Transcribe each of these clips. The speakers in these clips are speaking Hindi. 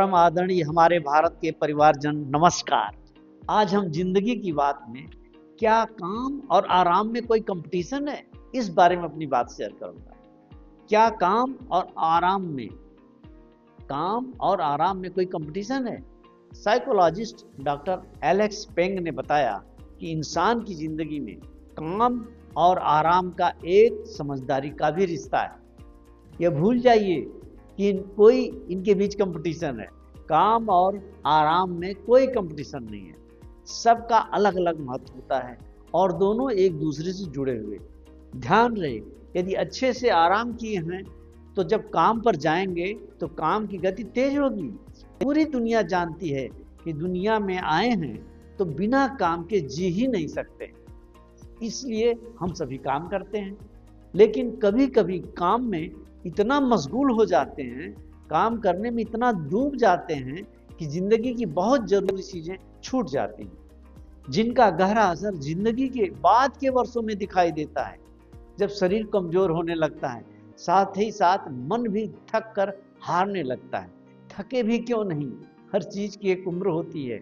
परम आदरणीय हमारे भारत के परिवारजन, नमस्कार। आज हम जिंदगी की बात में क्या काम और आराम में कोई कंपटीशन है, इस बारे में अपनी बात शेयर करूंगा। क्या काम और आराम में कोई कंपटीशन है? साइकोलॉजिस्ट डॉक्टर एलेक्स पेंग ने बताया कि इंसान की जिंदगी में काम और आराम का एक समझदारी का भी रिश्ता है। यह भूल जाइए कि कोई इनके बीच कंपटीशन है। काम और आराम में कोई कंपटीशन नहीं है। सबका अलग अलग महत्व होता है और दोनों एक दूसरे से जुड़े हुए। ध्यान रहे, यदि अच्छे से आराम किए हैं तो जब काम पर जाएंगे तो काम की गति तेज होगी। पूरी दुनिया जानती है कि दुनिया में आए हैं तो बिना काम के जी ही नहीं सकते। इसलिए हम सभी काम करते हैं, लेकिन कभी कभी काम में इतना मशगूल हो जाते हैं, काम करने में इतना डूब जाते हैं कि जिंदगी की बहुत जरूरी चीजें छूट जाती हैं, जिनका गहरा असर जिंदगी के बाद के वर्षों में दिखाई देता है। जब शरीर कमजोर होने लगता है, साथ ही साथ मन भी थक कर हारने लगता है। थके भी क्यों नहीं, हर चीज की एक उम्र होती है।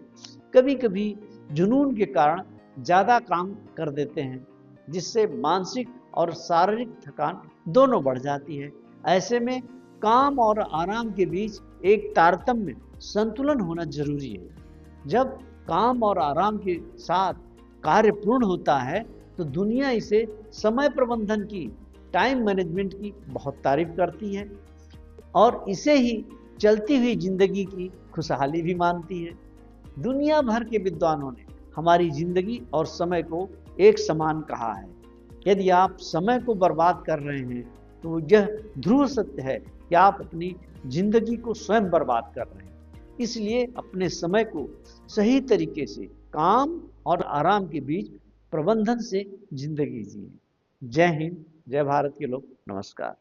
कभी कभी जुनून के कारण ज्यादा काम कर देते हैं, जिससे मानसिक और शारीरिक थकान दोनों बढ़ जाती है। ऐसे में काम और आराम के बीच एक तारतम्य संतुलन होना जरूरी है। जब काम और आराम के साथ कार्य पूर्ण होता है तो दुनिया इसे समय प्रबंधन की, टाइम मैनेजमेंट की बहुत तारीफ करती है और इसे ही चलती हुई जिंदगी की खुशहाली भी मानती है। दुनिया भर के विद्वानों ने हमारी जिंदगी और समय को एक समान कहा है। यदि आप समय को बर्बाद कर रहे हैं तो यह ध्रुव सत्य है कि आप अपनी जिंदगी को स्वयं बर्बाद कर रहे हैं। इसलिए अपने समय को सही तरीके से काम और आराम के बीच प्रबंधन से जिंदगी जिए। जय हिंद, जय भारत के लोग, नमस्कार।